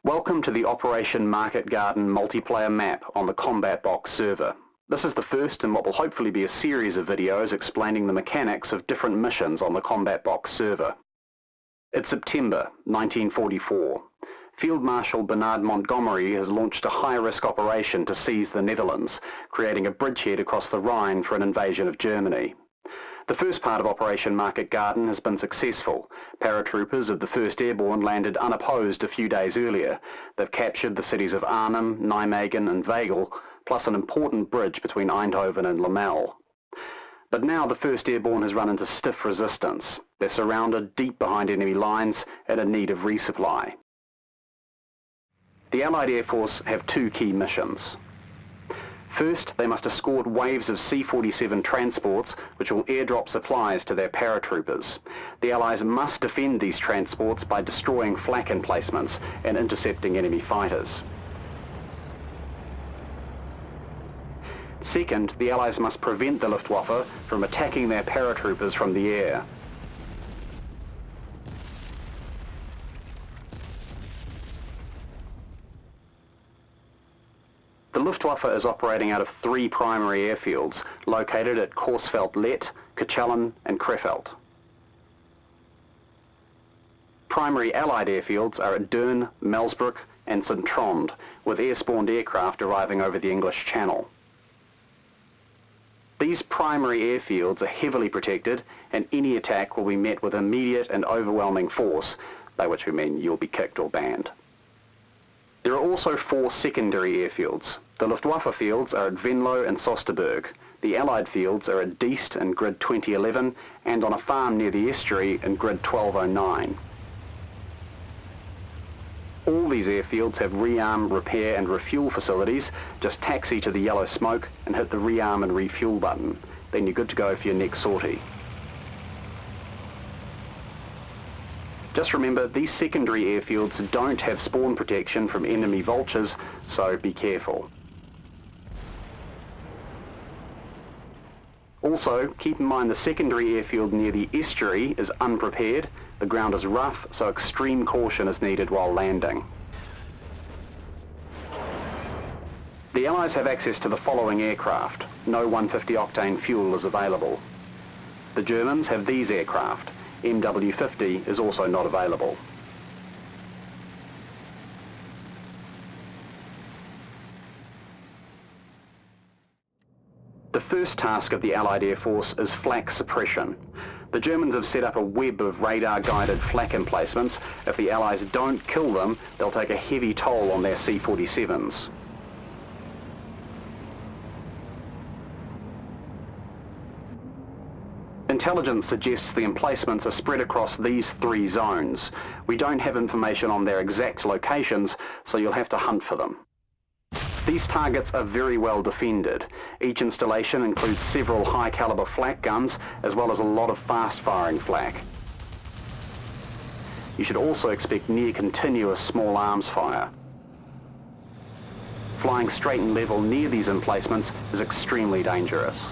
Welcome to the Operation Market Garden multiplayer map on the Combat Box server. This is the first in what will hopefully be a series of videos explaining the mechanics of different missions on the Combat Box server. It's September 1944. Field Marshal Bernard Montgomery has launched a high-risk operation to seize the Netherlands, creating a bridgehead across the Rhine for an invasion of Germany. The first part of Operation Market Garden has been successful. Paratroopers of the 1st Airborne landed unopposed a few days earlier. They've captured the cities of Arnhem, Nijmegen and Veghel, plus an important bridge between Eindhoven and Lamel. But now the 1st Airborne has run into stiff resistance. They're surrounded deep behind enemy lines and in need of resupply. The Allied Air Force have two key missions. First, they must escort waves of C-47 transports which will airdrop supplies to their paratroopers. The Allies must defend these transports by destroying FLAK emplacements and intercepting enemy fighters. Second, the Allies must prevent the Luftwaffe from attacking their paratroopers from the air. The Luftwaffe is operating out of three primary airfields located at Corsveld-Lett, Kachellen and Krefeld. Primary Allied airfields are at Deurne, Melsbroek and St Trond, with air-spawned aircraft arriving over the English Channel. These primary airfields are heavily protected, and any attack will be met with immediate and overwhelming force, by which we mean you'll be kicked or banned. There are also four secondary airfields. The Luftwaffe fields are at Venlo and Soesterberg. The Allied fields are at Diest in grid 2011 and on a farm near the estuary in grid 1209. All these airfields have rearm, repair and refuel facilities. Just taxi to the yellow smoke and hit the rearm and refuel button. Then you're good to go for your next sortie. Just remember, these secondary airfields don't have spawn protection from enemy vultures, so be careful. Also, keep in mind the secondary airfield near the estuary is unprepared. The ground is rough, so extreme caution is needed while landing. The Allies have access to the following aircraft. No 150-octane fuel is available. The Germans have these aircraft. MW-50 is also not available. The first task of the Allied Air Force is FLAK suppression. The Germans have set up a web of radar-guided FLAK emplacements. If the Allies don't kill them, they'll take a heavy toll on their C-47s. Intelligence suggests the emplacements are spread across these three zones. We don't have information on their exact locations, so you'll have to hunt for them. These targets are very well defended. Each installation includes several high-caliber FLAK guns, as well as a lot of fast-firing FLAK. You should also expect near-continuous small arms fire. Flying straight and level near these emplacements is extremely dangerous.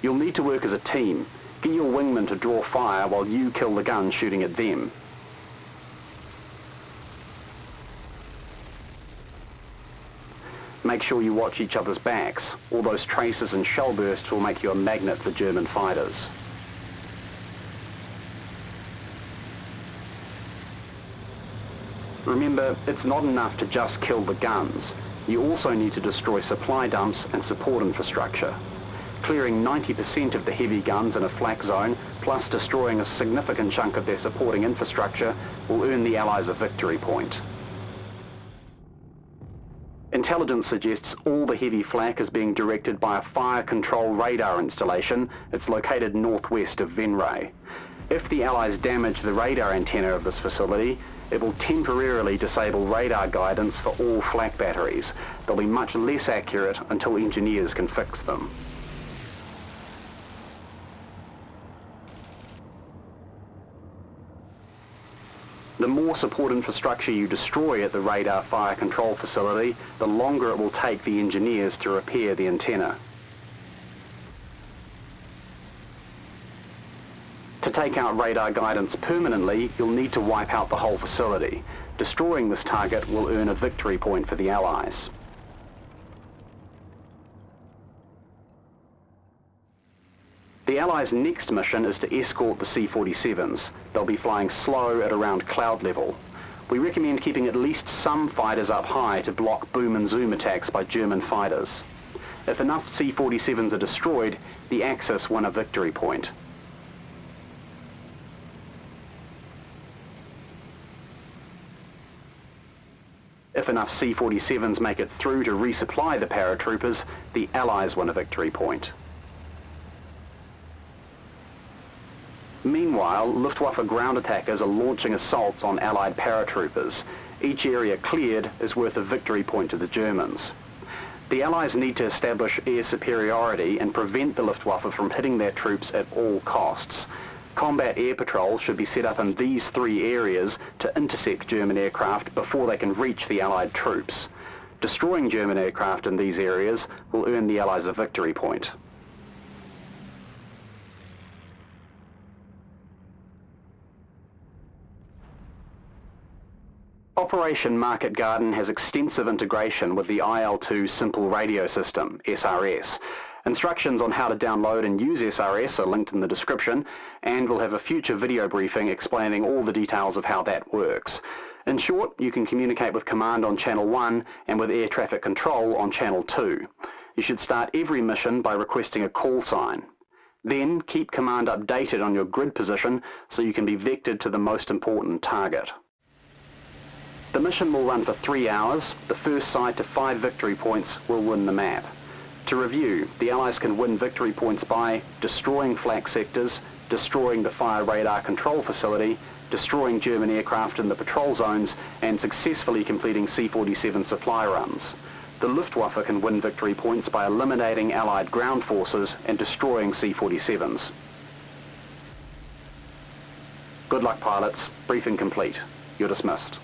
You'll need to work as a team. Get your wingmen to draw fire while you kill the gun shooting at them. Make sure you watch each other's backs. All those traces and shell bursts will make you a magnet for German fighters. Remember, it's not enough to just kill the guns. You also need to destroy supply dumps and support infrastructure. Clearing 90% of the heavy guns in a FLAK zone, plus destroying a significant chunk of their supporting infrastructure, will earn the Allies a victory point. Intelligence suggests all the heavy FLAK is being directed by a fire control radar installation. It's located northwest of Venray. If the Allies damage the radar antenna of this facility, it will temporarily disable radar guidance for all FLAK batteries. They'll be much less accurate until engineers can fix them. The more support infrastructure you destroy at the radar fire control facility, the longer it will take the engineers to repair the antenna. To take out radar guidance permanently, you'll need to wipe out the whole facility. Destroying this target will earn a victory point for the Allies. The Allies' next mission is to escort the C-47s. They'll be flying slow at around cloud level. We recommend keeping at least some fighters up high to block boom and zoom attacks by German fighters. If enough C-47s are destroyed, the Axis win a victory point. If enough C-47s make it through to resupply the paratroopers, the Allies win a victory point. Meanwhile, Luftwaffe ground attackers are launching assaults on Allied paratroopers. Each area cleared is worth a victory point to the Germans. The Allies need to establish air superiority and prevent the Luftwaffe from hitting their troops at all costs. Combat air patrols should be set up in these three areas to intercept German aircraft before they can reach the Allied troops. Destroying German aircraft in these areas will earn the Allies a victory point. Operation Market Garden has extensive integration with the IL-2 Simple Radio System, SRS. Instructions on how to download and use SRS are linked in the description, and we'll have a future video briefing explaining all the details of how that works. In short, you can communicate with Command on Channel 1 and with Air Traffic Control on Channel 2. You should start every mission by requesting a call sign. Then keep Command updated on your grid position so you can be vectored to the most important target. The mission will run for 3 hours. The first side to 5 victory points will win the map. To review, the Allies can win victory points by destroying FLAK sectors, destroying the fire radar control facility, destroying German aircraft in the patrol zones, and successfully completing C-47 supply runs. The Luftwaffe can win victory points by eliminating Allied ground forces and destroying C-47s. Good luck, pilots. Briefing complete. You're dismissed.